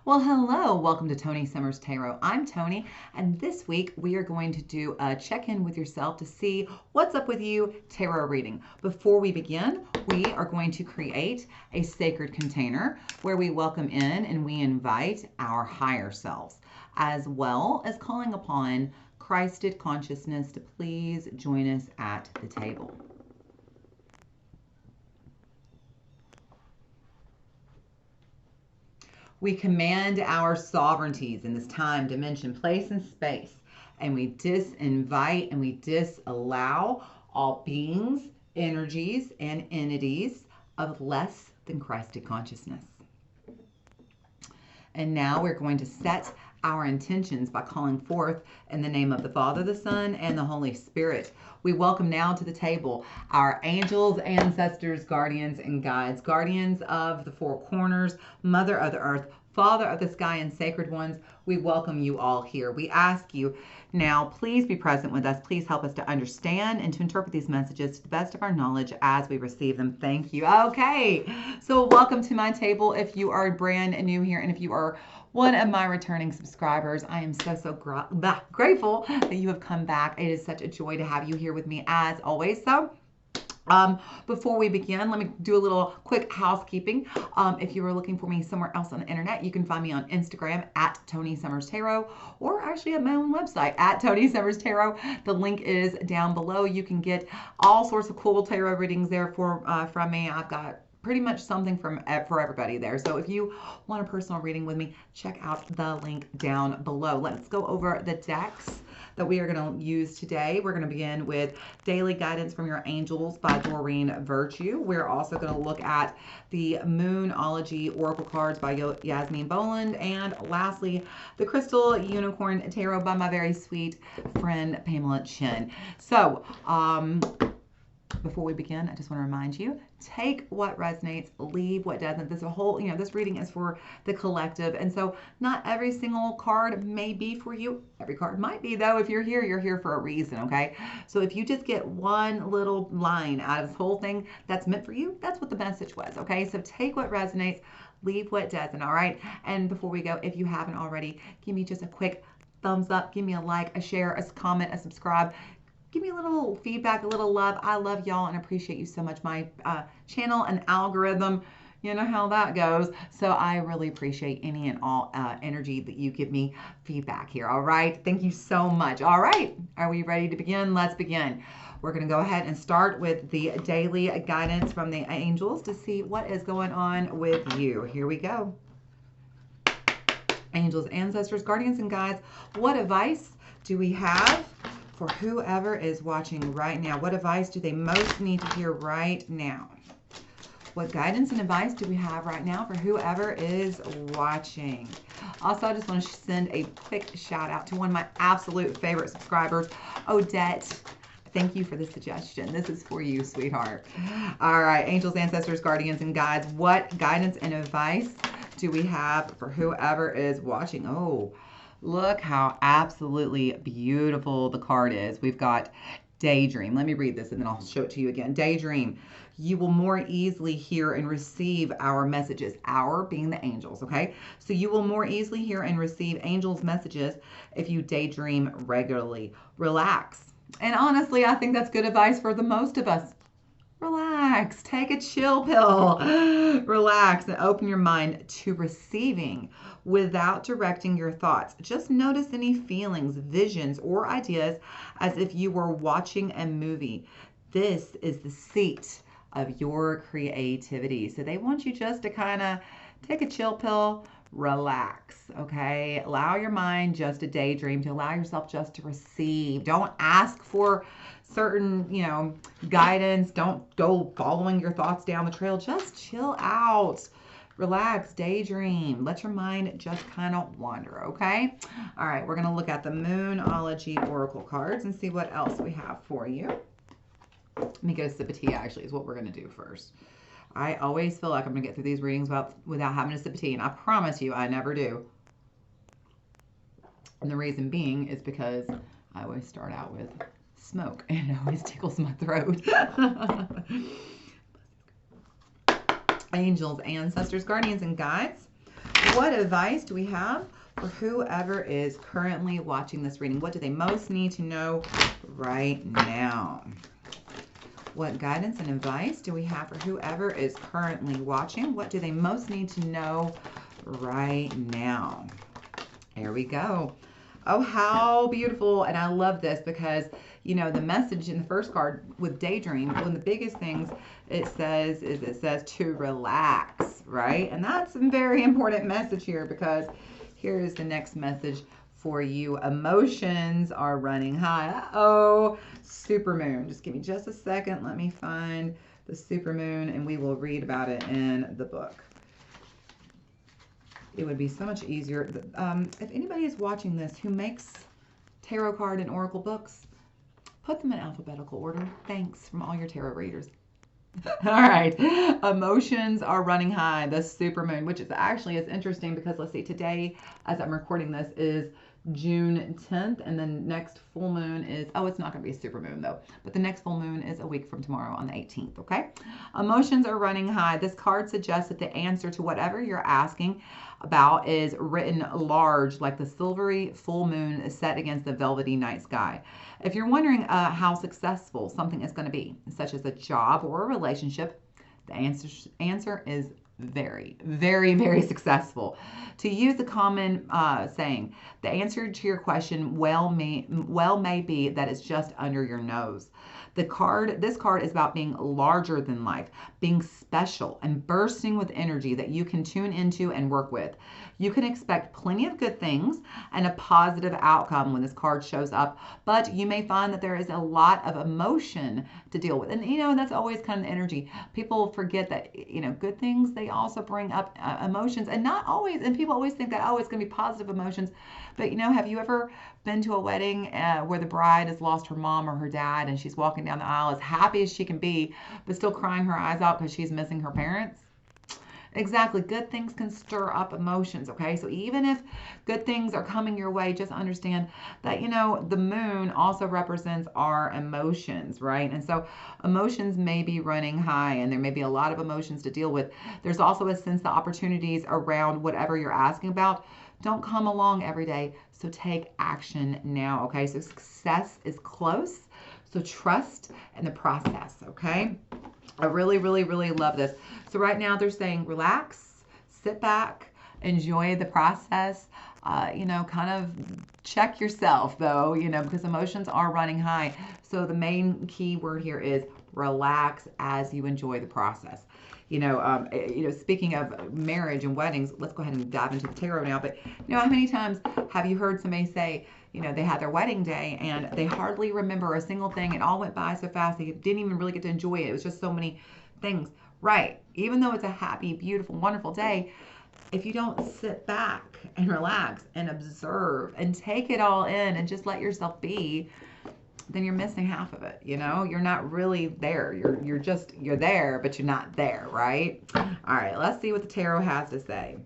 Well, hello. Welcome to Toni Summers Tarot. I'm Toni, and this week we are going to do a check-in with yourself to see what's up with you tarot reading. Before we begin, we are going to create a sacred container where we welcome in and we invite our higher selves, as well as calling upon Christed consciousness to please join us at the table. We command our sovereignties in this time, dimension, place, and space. And we disinvite and we disallow all beings, energies, and entities of less than Christed consciousness. And now we're going to set our intentions by calling forth in the name of the Father, the Son, and the Holy Spirit. We welcome now to the table our angels, ancestors, guardians, and guides, guardians of the four corners, Mother of the earth, Father of the sky, and sacred ones. We welcome you all here. We ask you now, please be present with us. Please help us to understand and to interpret these messages to the best of our knowledge as we receive them. Thank you. Okay, so welcome to my table if you are brand new here, and if you are one of my returning subscribers, I am so grateful that you have come back. It is such a joy to have you here with me as always. So before we begin, let me do a little quick housekeeping. If you were looking for me somewhere else on the internet, you can find me on Instagram at Toni Summers Tarot, or actually at my own website at Toni Summers Tarot. The link is down below. You can get all sorts of cool tarot readings there from me. I've got pretty much something for everybody there. So if you want a personal reading with me, check out the link down below. Let's go over the decks that we are going to use today. We're going to begin with Daily Guidance from Your Angels by Doreen Virtue. We're also going to look at the Moonology Oracle cards by Yasmin Boland. And lastly, the Crystal Unicorn Tarot by my very sweet friend Pamela Chin. So, before we begin, I just want to remind you, take what resonates, leave what doesn't. This reading is for the collective. And so not every single card may be for you. Every card might be, though. If you're here for a reason, okay? So if you just get one little line out of this whole thing that's meant for you, that's what the message was, okay? So take what resonates, leave what doesn't, all right? And before we go, if you haven't already, give me just a quick thumbs up, give me a like, a share, a comment, a subscribe. Give me a little feedback, a little love. I love y'all and appreciate you so much. My channel and algorithm, you know how that goes. So I really appreciate any and all energy that you give me feedback here. All right. Thank you so much. All right. Are we ready to begin? Let's begin. We're going to go ahead and start with the daily guidance from the angels to see what is going on with you. Here we go. Angels, ancestors, guardians, and guides, what advice do we have for whoever is watching right now? What advice do they most need to hear right now? What guidance and advice do we have right now for whoever is watching? Also, I just want to send a quick shout out to one of my absolute favorite subscribers, Odette. Thank you for the suggestion. This is for you, sweetheart. All right, angels, ancestors, guardians, and guides, what guidance and advice do we have for whoever is watching? Oh, look how absolutely beautiful the card is. We've got Daydream. Let me read this and then I'll show it to you again. Daydream. You will more easily hear and receive our messages. Our being the angels, okay? So you will more easily hear and receive angels' messages if you daydream regularly. Relax. And honestly, I think that's good advice for the most of us. Relax, take a chill pill, relax, and open your mind to receiving without directing your thoughts. Just notice any feelings, visions, or ideas as if you were watching a movie. This is the seat of your creativity. So they want you just to kind of take a chill pill, relax, okay? Allow your mind just to daydream, to allow yourself just to receive. Don't ask for certain, guidance. Don't go following your thoughts down the trail. Just chill out, relax, daydream. Let your mind just kind of wander, okay? All right, we're going to look at the Moonology Oracle cards and see what else we have for you. Let me get a sip of tea, actually, is what we're going to do first. I always feel like I'm going to get through these readings without having a sip of tea, and I promise you I never do. And the reason being is because I always start out with smoke and it always tickles my throat. Angels, ancestors, guardians, and guides, What advice do we have for whoever is currently watching this reading? What do they most need to know right now? What guidance and advice do we have for whoever is currently watching? What do they most need to know right now? Here we go. Oh, how beautiful. And I love this because, you know, the message in the first card with Daydream, one of the biggest things it says to relax, right? And that's a very important message here, because here is the next message for you. Emotions are running high. Uh-oh, supermoon. Just give me just a second. Let me find the supermoon and we will read about it in the book. It would be so much easier. If anybody is watching this who makes tarot card and oracle books, put them in alphabetical order. Thanks from all your tarot readers. All right. Emotions are running high. The supermoon, which is actually is interesting because let's see, today, as I'm recording this, is June 10th, and then next full moon is, oh, it's not going to be a super moon though, but the next full moon is a week from tomorrow on the 18th, okay? Emotions are running high. This card suggests that the answer to whatever you're asking about is written large, like the silvery full moon is set against the velvety night sky. If you're wondering how successful something is going to be, such as a job or a relationship, the answer is very, very, very successful. To use the common saying, the answer to your question well may be that it's just under your nose. This card is about being larger than life, being special and bursting with energy that you can tune into and work with. You can expect plenty of good things and a positive outcome when this card shows up, but you may find that there is a lot of emotion to deal with. And, you know, that's always kind of the energy. People forget that, you know, good things, they also bring up emotions, and not always, and people always think that, oh, it's going to be positive emotions. But, you know, have you ever been to a wedding where the bride has lost her mom or her dad and she's walking down the aisle as happy as she can be, but still crying her eyes out because she's missing her parents? Exactly. Good things can stir up emotions, okay? So even if good things are coming your way, just understand that, you know, the moon also represents our emotions, right? And so emotions may be running high and there may be a lot of emotions to deal with. There's also a sense that opportunities around whatever you're asking about don't come along every day. So take action now, okay? So success is close. So trust in the process, okay? I really, really, really love this. So right now they're saying relax, sit back, enjoy the process. You know, kind of check yourself though, you know, because emotions are running high. So the main key word here is relax as you enjoy the process. You know, speaking of marriage and weddings, let's go ahead and dive into the tarot now. But you know, how many times have you heard somebody say, you know, they had their wedding day and they hardly remember a single thing. It all went by so fast. They didn't even really get to enjoy it. It was just so many things. Right. Even though it's a happy, beautiful, wonderful day, if you don't sit back and relax and observe and take it all in and just let yourself be, then you're missing half of it. You know, you're not really there. You're there, but you're not there, right? All right, let's see what the tarot has to say.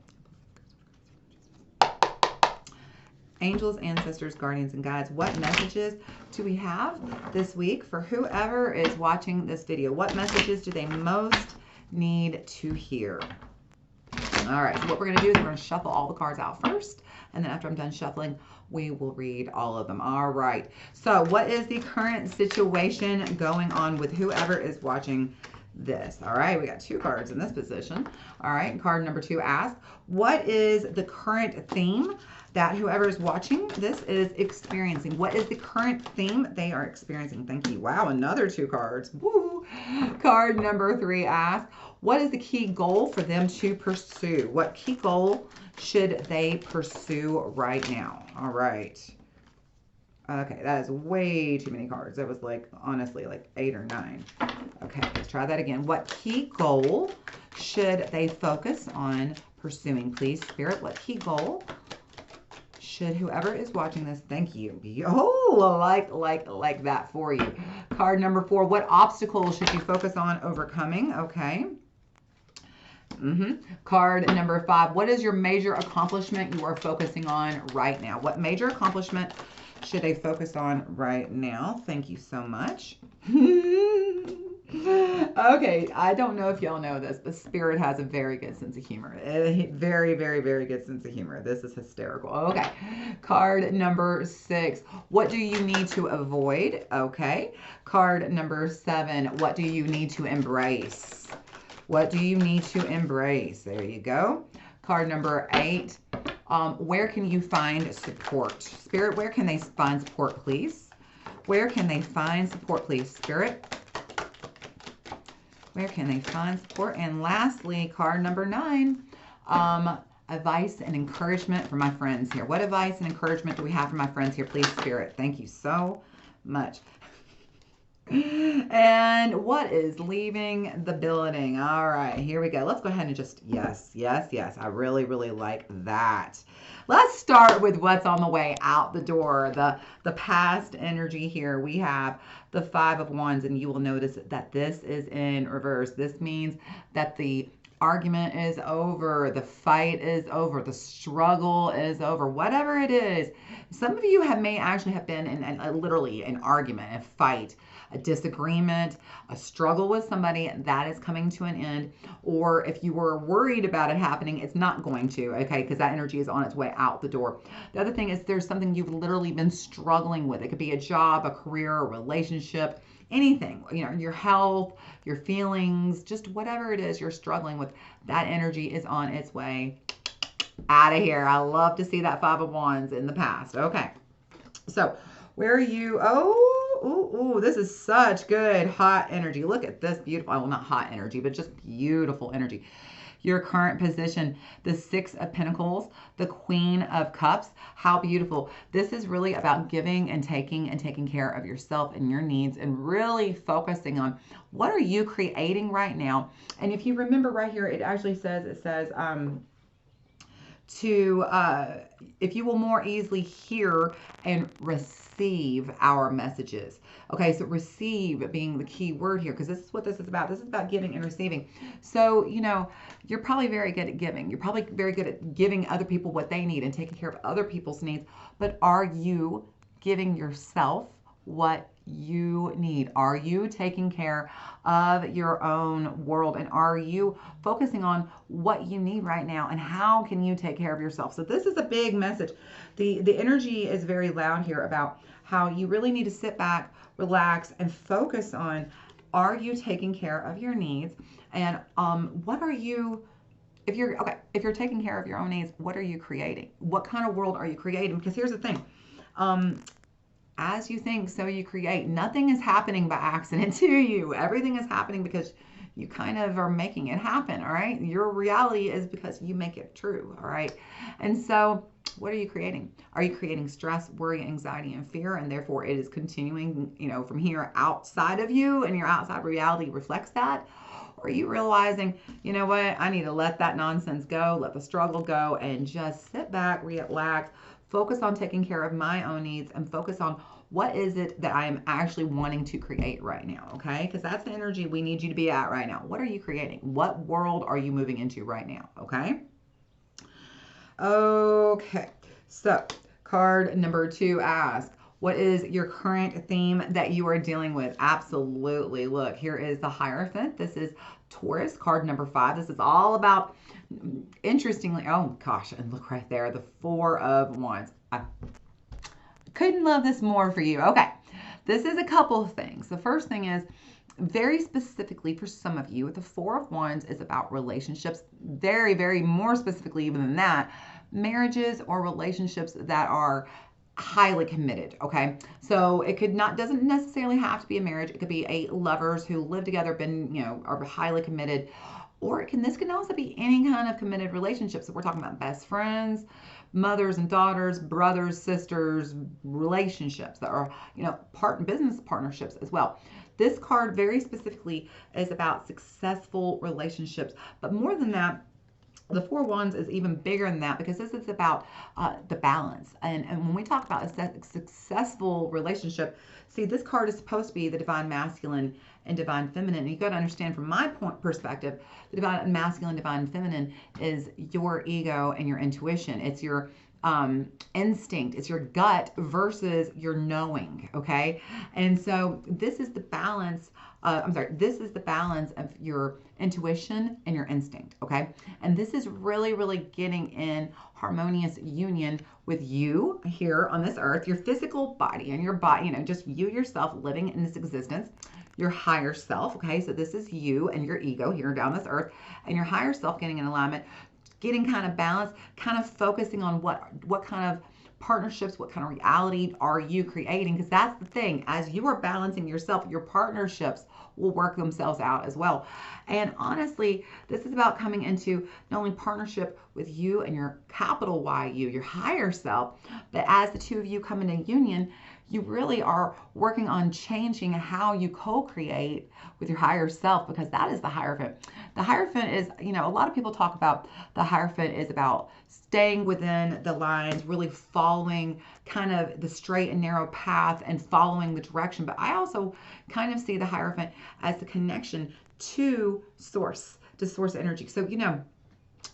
Angels, ancestors, guardians, and guides, what messages do we have this week for whoever is watching this video? What messages do they most need to hear? All right, so what we're going to do is we're going to shuffle all the cards out first, and then after I'm done shuffling, we will read all of them. All right, so what is the current situation going on with whoever is watching this? All right, we got two cards in this position. All right, and card number 2 asks, what is the current theme that whoever is watching this is experiencing? What is the current theme they are experiencing? Thank you. Wow, another 2 cards. Woo. Card number 3 asks, what is the key goal for them to pursue? What key goal should they pursue right now? All right. Okay, that is way too many cards. That was like, honestly, like 8 or 9. Okay, let's try that again. What key goal should they focus on pursuing? Please, Spirit, what key goal should whoever is watching this, thank you. Oh, like that for you. Card number 4, what obstacles should you focus on overcoming? Okay. Card number 5, what is your major accomplishment you are focusing on right now? What major accomplishment should they focus on right now? Thank you so much. Okay, I don't know if y'all know this, but Spirit has a very good sense of humor. Very, very, very good sense of humor. This is hysterical. Okay, card number 6. What do you need to avoid? Okay, card number 7. What do you need to embrace? What do you need to embrace? There you go. Card number 8. Where can you find support? Spirit, where can they find support, please? Where can they find support, please, Spirit? Where can they find support? And lastly, card number 9, advice and encouragement for my friends here. What advice and encouragement do we have for my friends here, please, Spirit? Thank you so much. And what is leaving the building? All right, here we go. Let's go ahead and just, yes. I really, really like that. Let's start with what's on the way out the door. The past energy here. We have the 5 of Wands, and you will notice that this is in reverse. This means that the argument is over, the fight is over, the struggle is over, whatever it is. Some of you may actually have been in literally an argument, a fight, a disagreement, a struggle with somebody that is coming to an end. Or if you were worried about it happening, it's not going to, okay, because that energy is on its way out the door. The other thing is there's something you've literally been struggling with. It could be a job, a career, a relationship, anything, your health, your feelings, just whatever it is you're struggling with, that energy is on its way out of here. I love to see that 5 of Wands in the past. Okay, so where are you? Oh, this is such good hot energy. Look at this beautiful, well, not hot energy, but just beautiful energy. Your current position, the 6 of Pentacles, the Queen of Cups. How beautiful. This is really about giving and taking care of yourself and your needs, and really focusing on what are you creating right now. And if you remember right here, it actually says, if you will more easily hear and receive our messages. Okay, so receive being the key word here, because this is what this is about. This is about giving and receiving. So, you're probably very good at giving. You're probably very good at giving other people what they need and taking care of other people's needs. But are you giving yourself what you need? Are you taking care of your own world? And are you focusing on what you need right now? And how can you take care of yourself? So this is a big message. The energy is very loud here about how you really need to sit back, relax, and focus on, are you taking care of your needs? And what are you, if you're taking care of your own needs, what are you creating? What kind of world are you creating? Because here's the thing. As you think, so you create. Nothing is happening by accident to you. Everything is happening because you kind of are making it happen, all right? Your reality is because you make it true, all right? And so what are you creating? Are you creating stress, worry, anxiety, and fear, and therefore it is continuing, from here outside of you, and your outside reality reflects that? Or are you realizing, you know what, I need to let that nonsense go, let the struggle go, and just sit back, relax, focus on taking care of my own needs, and focus on what is it that I am actually wanting to create right now, okay? Because that's the energy we need you to be at right now. What are you creating? What world are you moving into right now, okay? Okay, so card number 2 asks, what is your current theme that you are dealing with? Absolutely. Look, here is the Hierophant. This is Taurus, card number 5. This is all about, interestingly, oh gosh, and look right there, the 4 of Wands. I couldn't love this more for you. Okay, this is a couple of things. The first thing is, very specifically for some of you, the 4 of Wands is about relationships. Very, very more specifically even than that, marriages or relationships that are highly committed, okay? So it doesn't necessarily have to be a marriage. It could be lovers who live together, are highly committed. Or this can also be any kind of committed relationships. So we're talking about best friends, mothers and daughters, brothers, sisters, relationships that are, business partnerships as well. This card very specifically is about successful relationships. But more than that, the 4 of Wands is even bigger than that, because this is about the balance. And when we talk about a successful relationship, see, this card is supposed to be the divine masculine and divine feminine. And you've got to understand, from my perspective, the divine masculine, divine feminine is your ego and your intuition. It's your instinct, it's your gut versus your knowing, okay? And so this is the balance this is the balance of your intuition and your instinct, okay? And this is really, really getting in harmonious union with you here on this earth, your physical body and your body, just you yourself living in this existence, your higher self, okay? So this is you and your ego here down this earth, and your higher self getting in alignment, getting kind of balanced, kind of focusing on what kind of partnerships, what kind of reality are you creating? Because that's the thing. As you are balancing yourself, your partnerships will work themselves out as well. And honestly, this is about coming into not only partnership with you and your capital Y you, your higher self, but as the two of you come into union, you really are working on changing how you co-create with your higher self, because that is the Hierophant. The Hierophant is, a lot of people talk about the Hierophant is about staying within the lines, really following kind of the straight and narrow path and following the direction. But I also kind of see the Hierophant as the connection to source energy. So,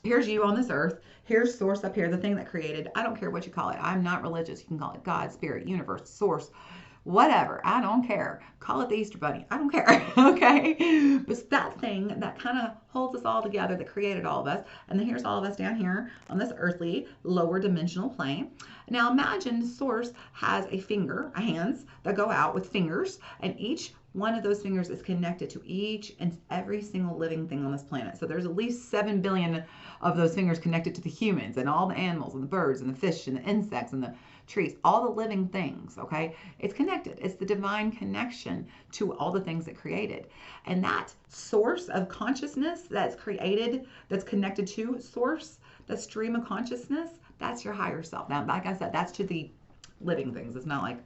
here's you on this earth. Here's source up here, the thing that created. I don't care what you call it. I'm not religious. You can call it God, spirit, universe, source, whatever. I don't care. Call it the Easter Bunny. I don't care. Okay? But it's that thing that kind of holds us all together, that created all of us. And then here's all of us down here on this earthly, lower dimensional plane. Now imagine source has a finger, hands that go out with fingers, and each one of those fingers is connected to each and every single living thing on this planet. So there's at least 7 billion of those fingers connected to the humans and all the animals and the birds and the fish and the insects and the trees, all the living things, okay? It's connected. It's the divine connection to all the things that created. And that source of consciousness that's created, that's connected to source, that stream of consciousness, that's your higher self. Now, like I said, that's to the living things. It's not like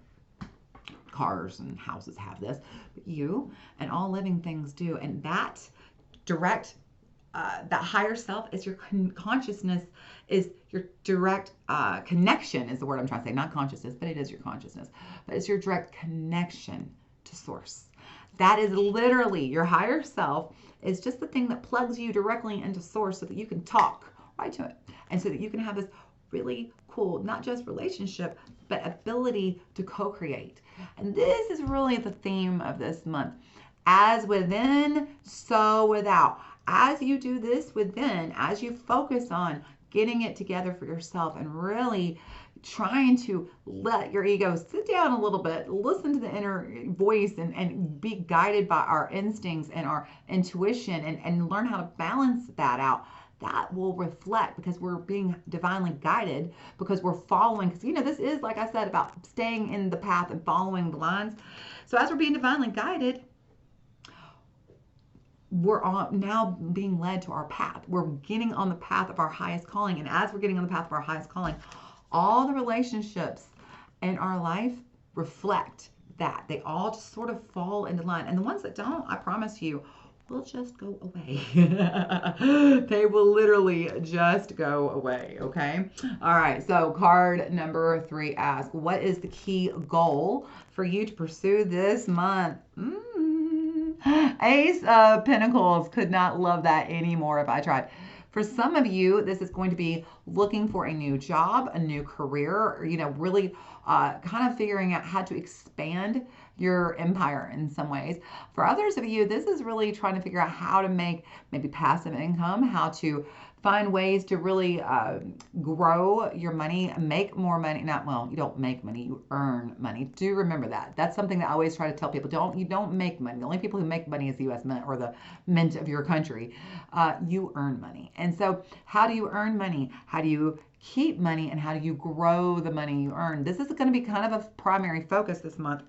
cars and houses have this, but you and all living things do. And that direct, that higher self is your consciousness, is your direct connection, is the word I'm trying to say, not consciousness, but it is your consciousness, but it's your direct connection to source. That is literally your higher self, is just the thing that plugs you directly into source so that you can talk right to it, and so that you can have this really cool, not just relationship, but ability to co-create. And this is really the theme of this month. As within, so without. As you do this within, as you focus on getting it together for yourself and really trying to let your ego sit down a little bit, listen to the inner voice, and be guided by our instincts and our intuition, and learn how to balance that out, that will reflect, because we're being divinely guided, because we're following, because this is, like I said, about staying in the path and following the lines. So as we're being divinely guided, we're now being led to our path. We're getting on the path of our highest calling. And as we're getting on the path of our highest calling, all the relationships in our life reflect that. They all just sort of fall into line. And the ones that don't, I promise you, will just go away. They will literally just go away, okay? All right, so card number 3 asks, what is the key goal for you to pursue this month? Ace of Pentacles. Could not love that anymore if I tried. For some of you, this is going to be looking for a new job, a new career, really kind of figuring out how to expand your empire in some ways. For others of you, this is really trying to figure out how to make maybe passive income, how to find ways to really grow your money, make more money. You don't make money, you earn money. Do remember that. That's something that I always try to tell people. You don't make money. The only people who make money is the U.S. Mint, or the mint of your country. You earn money. And so how do you earn money? How do you keep money? And how do you grow the money you earn? This is going to be kind of a primary focus this month,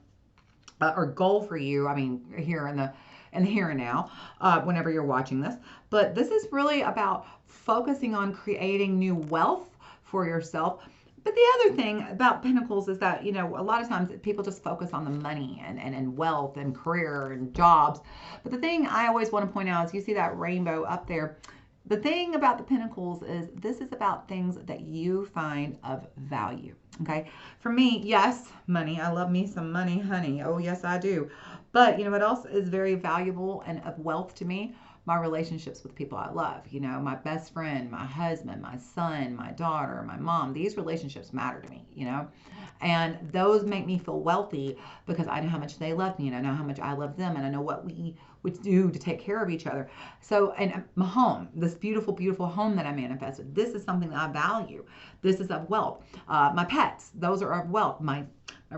or goal for you. Here in the here and now, whenever you're watching this. But this is really about focusing on creating new wealth for yourself. But the other thing about Pentacles is that, a lot of times people just focus on the money and wealth and career and jobs. But the thing I always want to point out is, you see that rainbow up there. The thing about the Pentacles is, this is about things that you find of value. Okay. For me, yes, money. I love me some money, honey. Oh, yes, I do. But what else is very valuable and of wealth to me? my relationships with people I love, you know, my best friend, my husband, my son, my daughter, my mom. These relationships matter to me, you know, and those make me feel wealthy because I know how much they love me, and I know how much I love them, and I know what we would do to take care of each other. So, and my home, this beautiful, beautiful home that I manifested, this is something that I value. This is of wealth. My pets, those are of wealth. My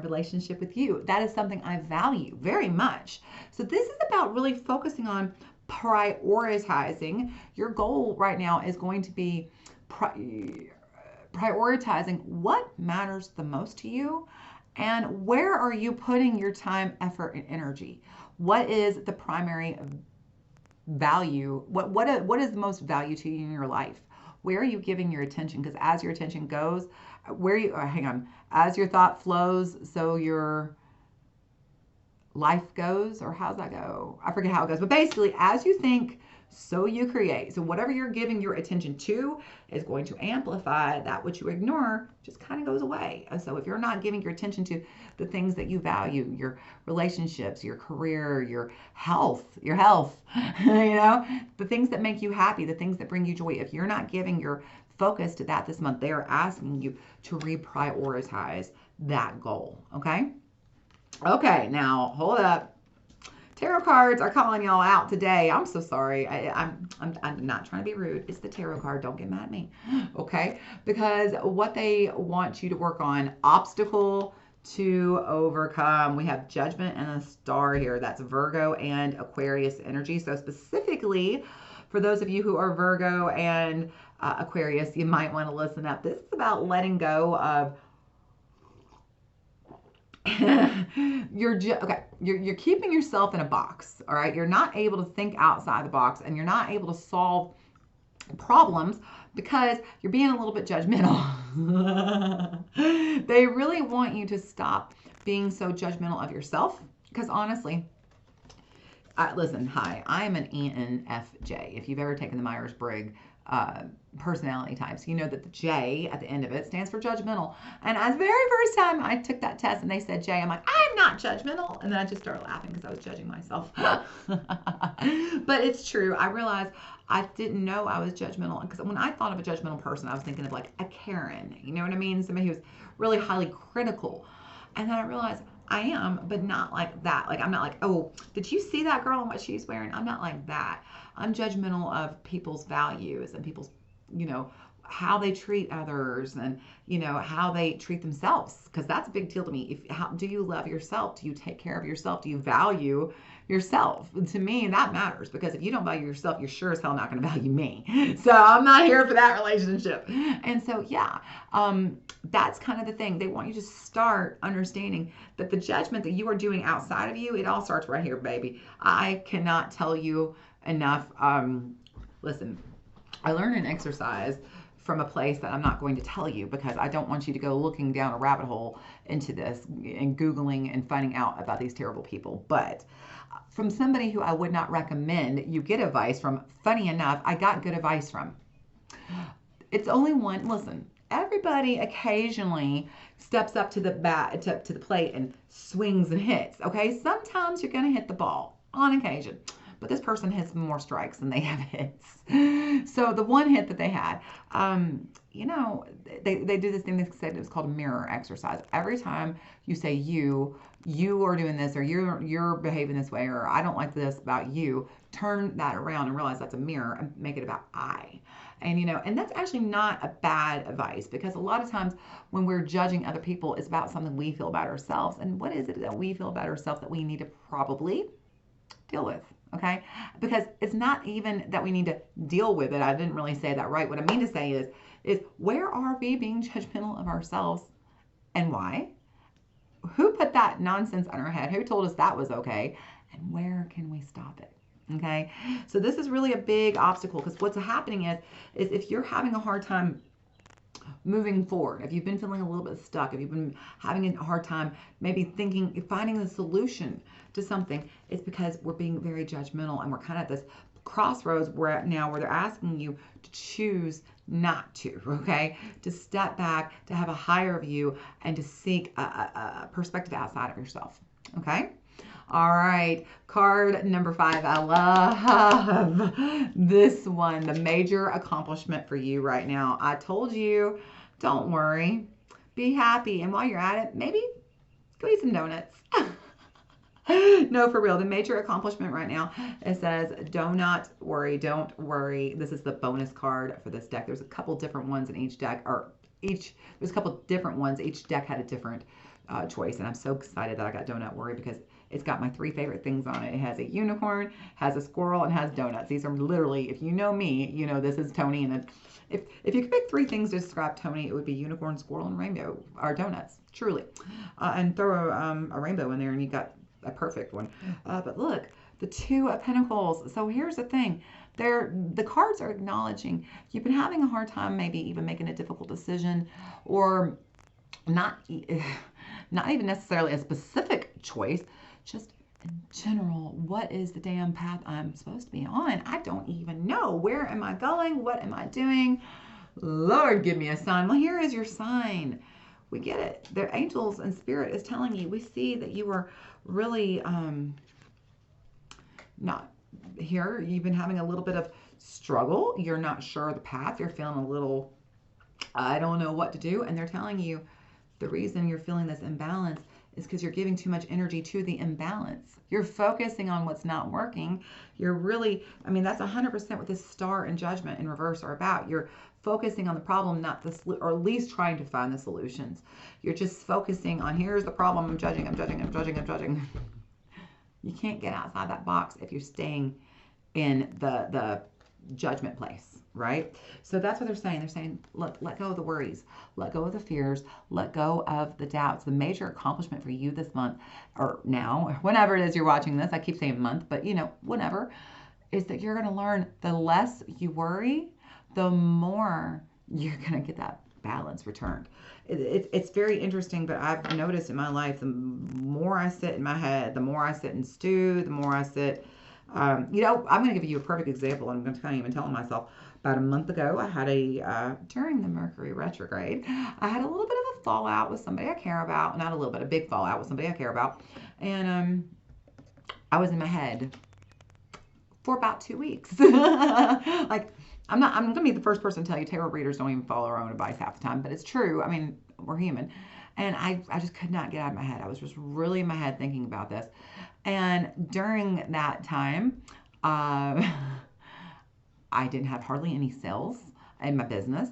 relationship with you, that is something I value very much. So this is about really focusing on prioritizing. Your goal right now is going to be prioritizing what matters the most to you, and where are you putting your time, effort, and energy. What is the primary value? What is the most value to you in your life? Where are you giving your attention? Because as your attention goes, as your thought flows, so your life goes, or how's that go? I forget how it goes, but basically, as you think, so you create. So whatever you're giving your attention to is going to amplify. That which you ignore just kind of goes away. So if you're not giving your attention to the things that you value, your relationships, your career, your health, you know, the things that make you happy, the things that bring you joy, if you're not giving your focus to that this month, they are asking you to reprioritize that goal. Okay, now hold up. Tarot cards are calling y'all out today. I'm so sorry. I'm not trying to be rude. It's the tarot card. Don't get mad at me. Okay? Because what they want you to work on, obstacle to overcome. We have Judgment and a Star here. That's Virgo and Aquarius energy. So specifically, for those of you who are Virgo and Aquarius, you might want to listen up. This is about letting go of you're keeping yourself in a box. All right, you're not able to think outside the box, and you're not able to solve problems because you're being a little bit judgmental. They really want you to stop being so judgmental of yourself, because honestly, listen, hi, I am an ENFJ. If you've ever taken the Myers-Briggs personality types, you know that the J at the end of it stands for judgmental. And as the very first time I took that test and they said J, I'm like, I'm not judgmental. And then I just started laughing because I was judging myself. But it's true. I realized I didn't know I was judgmental, because when I thought of a judgmental person, I was thinking of like a Karen, you know what I mean? Somebody who's really highly critical. And then I realized I am, but not like that. Like, I'm not like, oh, did you see that girl and what she's wearing? I'm not like that. I'm judgmental of people's values and people's, you know, how they treat others, and, you know, how they treat themselves, because that's a big deal to me. Do you love yourself? Do you take care of yourself? Do you value yourself? To me, that matters, because if you don't value yourself, you're sure as hell not going to value me. So I'm not here for that relationship. And so, yeah, that's kind of the thing. They want you to start understanding that the judgment that you are doing outside of you, it all starts right here, baby. I cannot tell you enough. Listen, I learned an exercise from a place that I'm not going to tell you, because I don't want you to go looking down a rabbit hole into this and Googling and finding out about these terrible people. But from somebody who I would not recommend you get advice from, funny enough, I got good advice from. It's only one. Listen, everybody occasionally steps up to the to the plate and swings and hits. Okay, sometimes you're going to hit the ball on occasion, but this person hits more strikes than they have hits. So the one hit that they had, you know, they do this thing. They said it was called a mirror exercise. Every time you say you are doing this, or you're behaving this way, or I don't like this about you, turn that around and realize that's a mirror and make it about I. And, you know, and that's actually not a bad advice, because a lot of times when we're judging other people, it's about something we feel about ourselves. And what is it that we feel about ourselves that we need to probably deal with? Okay, because it's not even that we need to deal with it. I didn't really say that right. What I mean to say is where are we being judgmental of ourselves, and why? Who put that nonsense on our head? Who told us that was okay? And where can we stop it? Okay, so this is really a big obstacle, because what's happening is if you're having a hard time moving forward, if you've been feeling a little bit stuck, if you've been having a hard time maybe finding the solution to something, it's because we're being very judgmental, and we're kind of at this crossroads where they're asking you to choose not to, okay? To step back, to have a higher view, and to seek a perspective outside of yourself, okay? All right, card number 5. I love this one. The major accomplishment for you right now. I told you, don't worry, be happy. And while you're at it, maybe go eat some donuts. No, for real. The major accomplishment right now, it says, do not worry, don't worry. This is the bonus card for this deck. There's a couple different ones in each deck, there's a couple different ones. Each deck had a different choice, and I'm so excited that I got Don't Worry because it's got my 3 favorite things on it. It has a unicorn, has a squirrel, and has donuts. These are literally, if you know me, you know this is Toni. And if you could pick 3 things to describe Toni, it would be unicorn, squirrel, and rainbow, or donuts, truly. And throw a rainbow in there, and you got a perfect one. But look, the 2 of Pentacles. So here's the thing. The cards are acknowledging you've been having a hard time maybe even making a difficult decision, or not even necessarily a specific choice, just in general, what is the damn path I'm supposed to be on? I don't even know. Where am I going? What am I doing? Lord, give me a sign. Well, here is your sign. We get it. The angels and spirit is telling you. We see that you were really not here. You've been having a little bit of struggle. You're not sure of the path. You're feeling a little, I don't know what to do. And they're telling you the reason you're feeling this imbalance is because you're giving too much energy to the imbalance. You're focusing on what's not working. You're really, I mean, that's 100% what this Star and Judgment in reverse are about. You're focusing on the problem, not the, or at least trying to find the solutions. You're just focusing on, here's the problem, I'm judging. You can't get outside that box if you're staying in the judgment place, right? So that's what they're saying. They're saying, look, let go of the worries, let go of the fears, let go of the doubts. The major accomplishment for you this month, or now, or whenever it is you're watching this, I keep saying month, but you know, whenever, is that you're going to learn the less you worry, the more you're going to get that balance returned. It's very interesting, but I've noticed in my life, the more I sit in my head, the more I sit and stew, the more I sit, you know, I'm going to give you a perfect example. I'm going to kind of even tell myself, about a month ago, I had during the Mercury retrograde, I had a little bit of a fallout with somebody I care about. Not a little bit, a big fallout with somebody I care about. And I was in my head for about 2 weeks. Like, I'm going to be the first person to tell you tarot readers don't even follow our own advice half the time, but it's true. I mean, we're human. And I just could not get out of my head. I was just really in my head thinking about this. And during that time, I didn't have hardly any sales in my business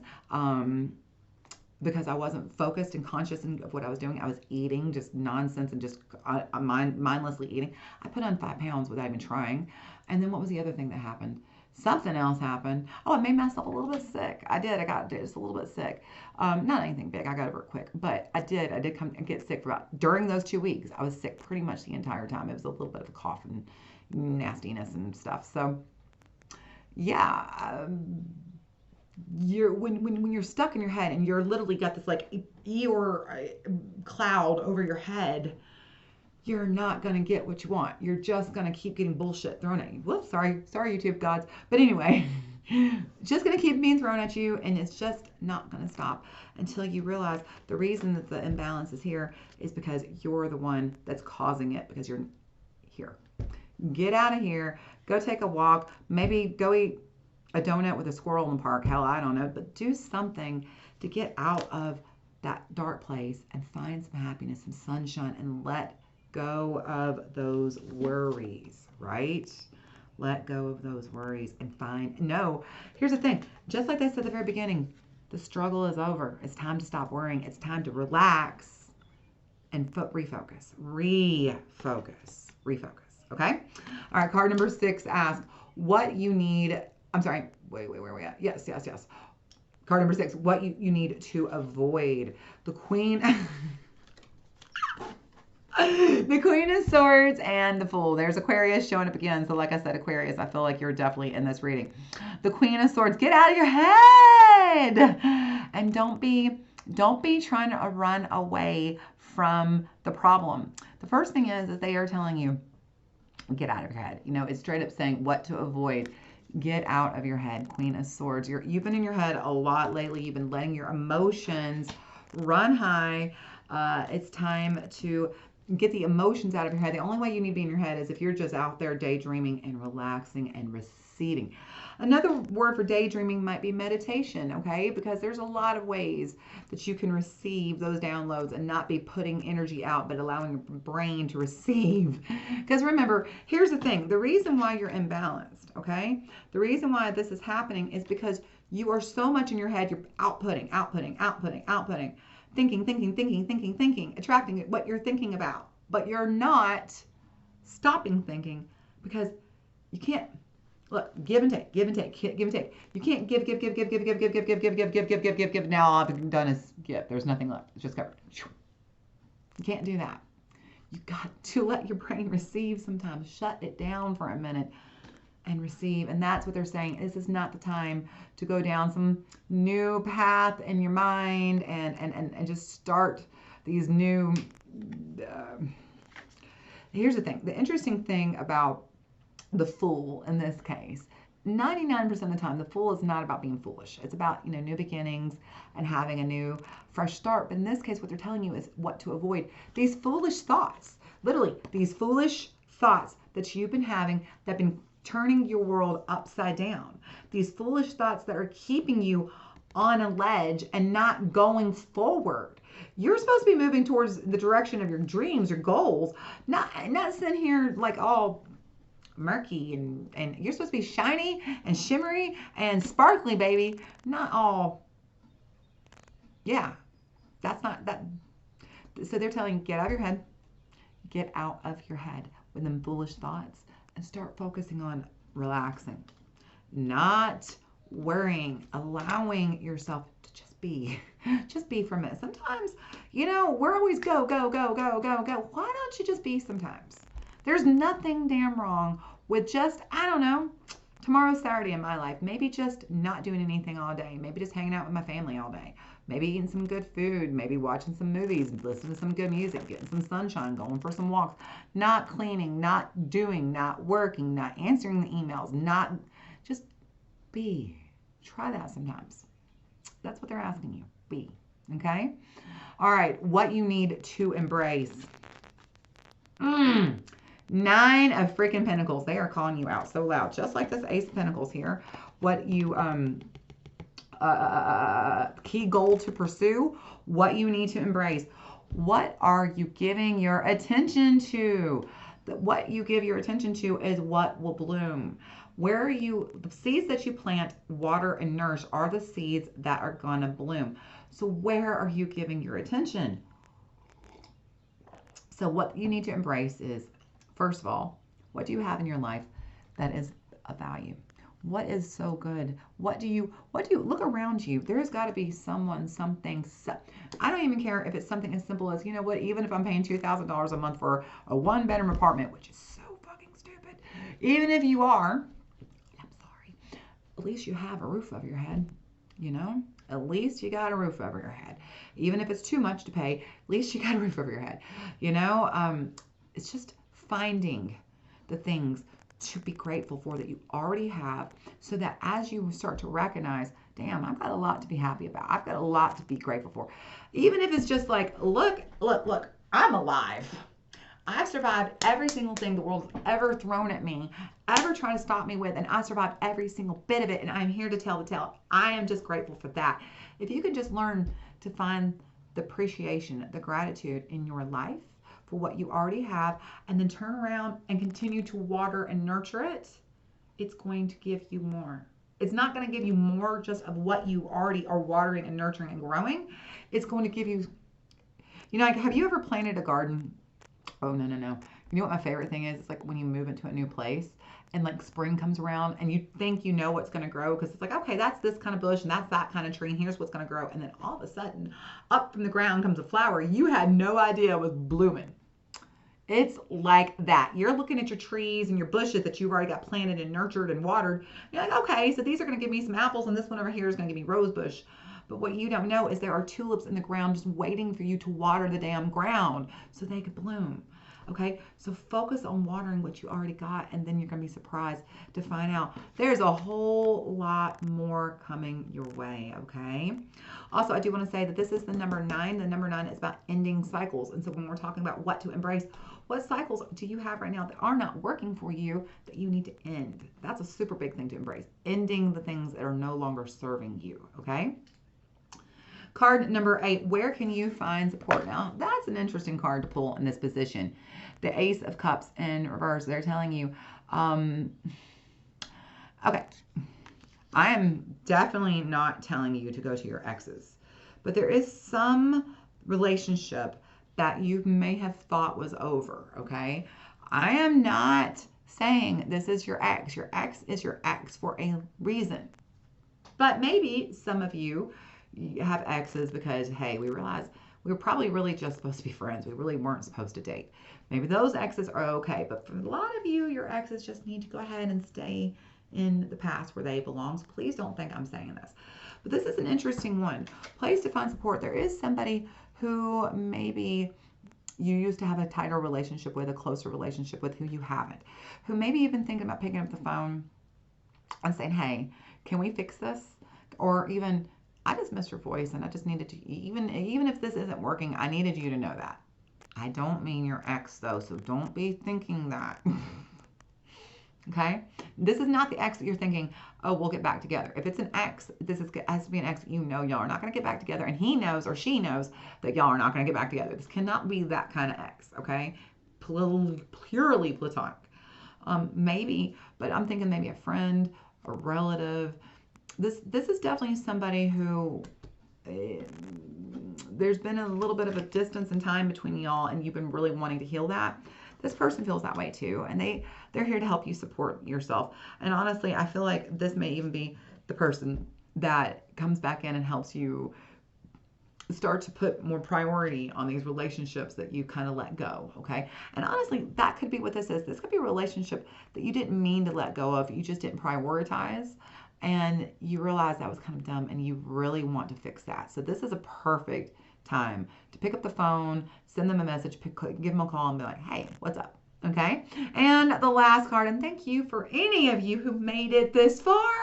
because I wasn't focused and conscious of what I was doing. I was eating just nonsense and just mindlessly eating. I put on 5 pounds without even trying. And then what was the other thing that happened? Something else happened. Oh, I made myself a little bit sick. I did. I got just a little bit sick. Not anything big. I got over it quick. But I did come and get sick during those 2 weeks. I was sick pretty much the entire time. It was a little bit of a cough and nastiness and stuff. So, yeah. When you're stuck in your head and you're literally got this like Eeyore cloud over your head, you're not going to get what you want. You're just going to keep getting bullshit thrown at you. Whoops, sorry, YouTube gods. But anyway, just going to keep being thrown at you, and it's just not going to stop until you realize the reason that the imbalance is here is because you're the one that's causing it, because you're here. Get out of here. Go take a walk. Maybe go eat a donut with a squirrel in the park. Hell, I don't know. But do something to get out of that dark place and find some happiness, some sunshine, and let go of those worries, right? Let go of those worries and here's the thing. Just like they said at the very beginning, the struggle is over. It's time to stop worrying. It's time to relax and refocus. Okay? All right, card number 6 asks, what you need, I'm sorry, wait, where are we at? Yes. Card number 6, what you need to avoid. The Queen... The Queen of Swords and the Fool. There's Aquarius showing up again. So like I said, Aquarius, I feel like you're definitely in this reading. The Queen of Swords, get out of your head. And don't be trying to run away from the problem. The first thing is they are telling you, get out of your head. You know, it's straight up saying what to avoid. Get out of your head, Queen of Swords. You've been in your head a lot lately. You've been letting your emotions run high. It's time to get the emotions out of your head. The only way you need to be in your head is if you're just out there daydreaming and relaxing and receiving. Another word for daydreaming might be meditation, okay? Because there's a lot of ways that you can receive those downloads and not be putting energy out, but allowing your brain to receive. Because remember, here's the thing. The reason why you're imbalanced, okay? The reason why this is happening is because you are so much in your head, you're outputting, thinking, attracting what you're thinking about. But you're not stopping thinking because you can't. Look, give and take. You can't give. Now all I've done is give. There's nothing left. It's just covered. You can't do that. You got to let your brain receive sometimes. Shut it down for a minute and receive. And that's what they're saying. This is not the time to go down some new path in your mind and just start these new. Here's the thing. The interesting thing about the Fool in this case, 99% of the time, the Fool is not about being foolish. It's about, new beginnings and having a new, fresh start. But in this case, what they're telling you is what to avoid. These foolish thoughts, literally, these foolish thoughts that you've been having that have been turning your world upside down. These foolish thoughts that are keeping you on a ledge and not going forward. You're supposed to be moving towards the direction of your dreams, your goals, not sitting here like all murky and you're supposed to be shiny and shimmery and sparkly, baby. Not all. Yeah, that's not that. So they're telling you, get out of your head. Get out of your head with them foolish thoughts and start focusing on relaxing, not worrying, allowing yourself to just be for a minute. Sometimes, we're always go. Why don't you just be sometimes? There's nothing damn wrong with just, I don't know, tomorrow's Saturday in my life. Maybe just not doing anything all day.Maybe just hanging out with my family all day. Maybe eating some good food. Maybe watching some movies, listening to some good music, getting some sunshine, going for some walks. Not cleaning, not doing, not working, not answering the emails, not just be. Try that sometimes. That's what they're asking you. Be. Okay? All right. What you need to embrace. 9 of freaking Pentacles. They are calling you out so loud. Just like this Ace of Pentacles here. What you, key goal to pursue. What you need to embrace. What are you giving your attention to? What you give your attention to is what will bloom. The seeds that you plant, water, and nourish are the seeds that are going to bloom. So where are you giving your attention? So what you need to embrace is, first of all, what do you have in your life that is of value? What is so good? What do you look around you? There's got to be someone, something. I don't even care if it's something as simple as, even if I'm paying $2,000 a month for a 1-bedroom apartment, which is so fucking stupid. Even if you are, I'm sorry, at least you have a roof over your head, At least you got a roof over your head. Even if it's too much to pay, at least you got a roof over your head. It's just finding the things to be grateful for that you already have, so that as you start to recognize, damn, I've got a lot to be happy about. I've got a lot to be grateful for. Even if it's just like, look, I'm alive. I've survived every single thing the world's ever thrown at me, ever tried to stop me with, and I survived every single bit of it, and I'm here to tell the tale. I am just grateful for that. If you could just learn to find the appreciation, the gratitude in your life for what you already have, and then turn around and continue to water and nurture it, it's going to give you more. It's not going to give you more just of what you already are watering and nurturing and growing. It's going to give you, have you ever planted a garden? Oh, no. You know what my favorite thing is? It's like when you move into a new place and like spring comes around and you think you know what's going to grow, because it's like, okay, that's this kind of bush and that's that kind of tree and here's what's going to grow. And then all of a sudden, up from the ground comes a flower you had no idea was blooming. It's like that. You're looking at your trees and your bushes that you've already got planted and nurtured and watered. You're like, okay, so these are going to give me some apples and this one over here is going to give me rose bush. But what you don't know is there are tulips in the ground just waiting for you to water the damn ground so they could bloom. Okay, so focus on watering what you already got, and then you're going to be surprised to find out there's a whole lot more coming your way. Okay, also, I do want to say that this is the number 9. The number 9 is about ending cycles. And so when we're talking about what to embrace, what cycles do you have right now that are not working for you that you need to end? That's a super big thing to embrace. Ending the things that are no longer serving you. Okay. Card number 8, where can you find support? Now, that's an interesting card to pull in this position. The Ace of Cups in reverse. They're telling you, okay, I am definitely not telling you to go to your exes, but there is some relationship that you may have thought was over, okay? I am not saying this is your ex. Your ex is your ex for a reason. But maybe some of you have exes because, hey, we realized we were probably really just supposed to be friends. We really weren't supposed to date. Maybe those exes are okay. But for a lot of you, your exes just need to go ahead and stay in the past where they belong. So please don't think I'm saying this. But this is an interesting one. Place to find support. There is somebody who maybe you used to have a tighter relationship with, a closer relationship with, who you haven't. Who maybe you've been thinking about picking up the phone and saying, hey, can we fix this? Or even, I just missed your voice and I just needed to, even if this isn't working, I needed you to know that. I don't mean your ex though, so don't be thinking that. Okay? This is not the ex that you're thinking, oh, we'll get back together. If it's an ex, has to be an ex that you know y'all are not going to get back together, and he knows or she knows that y'all are not going to get back together. This cannot be that kind of ex, okay? Purely platonic. Maybe, but I'm thinking maybe a friend, a relative. This is definitely somebody who there's been a little bit of a distance in time between y'all, and you've been really wanting to heal that. This person feels that way too, and they're here to help you support yourself. And honestly, I feel like this may even be the person that comes back in and helps you start to put more priority on these relationships that you kind of let go, okay? And honestly, that could be what this is. This could be a relationship that you didn't mean to let go of. You just didn't prioritize, and you realize that was kind of dumb, and you really want to fix that. So this is a perfect time to pick up the phone, send them a message, give them a call, and be like, hey, what's up? Okay? And the last card, and thank you for any of you who made it this far.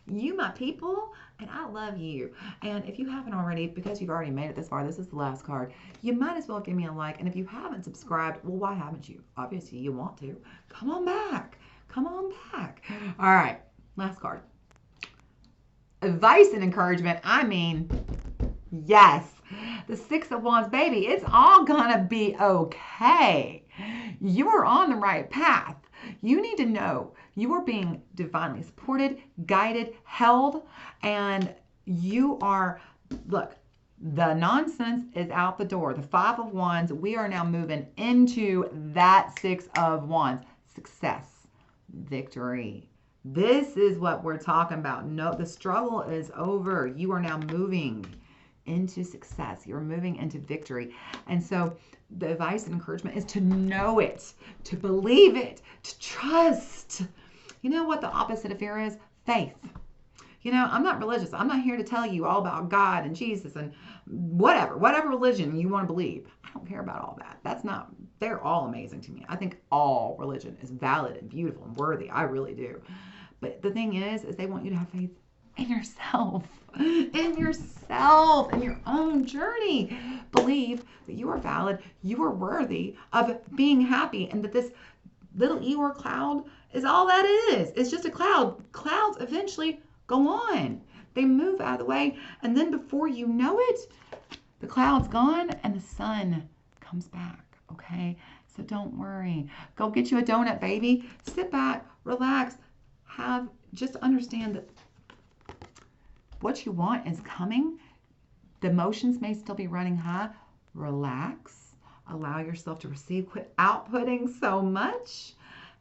You, my people, and I love you. And if you haven't already, because you've already made it this far, this is the last card, you might as well give me a like. And if you haven't subscribed, well, why haven't you? Obviously, you want to. Come on back. Come on back. All right, last card. Advice and encouragement. I mean, yes. The 6 of Wands, baby, it's all gonna be okay. You are on the right path. You need to know you are being divinely supported, guided, held, and you are, look, the nonsense is out the door. The 5 of Wands, we are now moving into that 6 of Wands. Success, victory. This is what we're talking about. No, the struggle is over. You are now moving into success. You're moving into victory. And so the advice and encouragement is to know it, to believe it, to trust. You know what the opposite of fear is? Faith. You know, I'm not religious. I'm not here to tell you all about God and Jesus and whatever religion you want to believe. I don't care about all that. They're all amazing to me. I think all religion is valid and beautiful and worthy. I really do. But the thing is they want you to have faith in yourself, in your own journey. Believe that you are valid, you are worthy of being happy, and that this little Eeyore cloud is all that is. It's just a cloud. Clouds eventually go on. They move out of the way, and then before you know it, the cloud's gone and the sun comes back, okay? So don't worry. Go get you a donut, baby. Sit back, relax, just understand that what you want is coming. The emotions may still be running high. Relax. Allow yourself to receive. Quit outputting so much.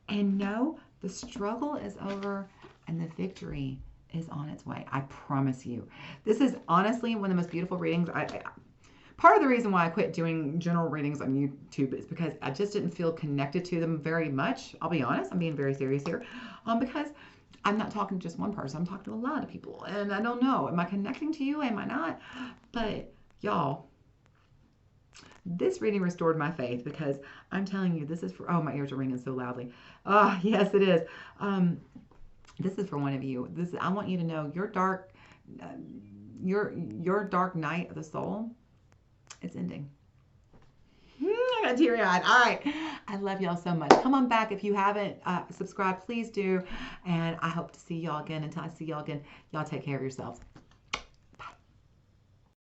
And know the struggle is over and the victory is on its way. I promise you. This is honestly one of the most beautiful readings. Part of the reason why I quit doing general readings on YouTube is because I just didn't feel connected to them very much. I'll be honest. I'm being very serious here. Because I'm not talking to just one person. I'm talking to a lot of people. And I don't know. Am I connecting to you? Am I not? But y'all, This reading restored my faith because I'm telling you, this is for, oh, my ears are ringing so loudly. Oh, yes, it is. This is for one of you. I want you to know your dark night of the soul, it's ending. I got teary-eyed. All right. I love y'all so much. Come on back. If you haven't subscribed, please do. And I hope to see y'all again. Until I see y'all again, y'all take care of yourselves.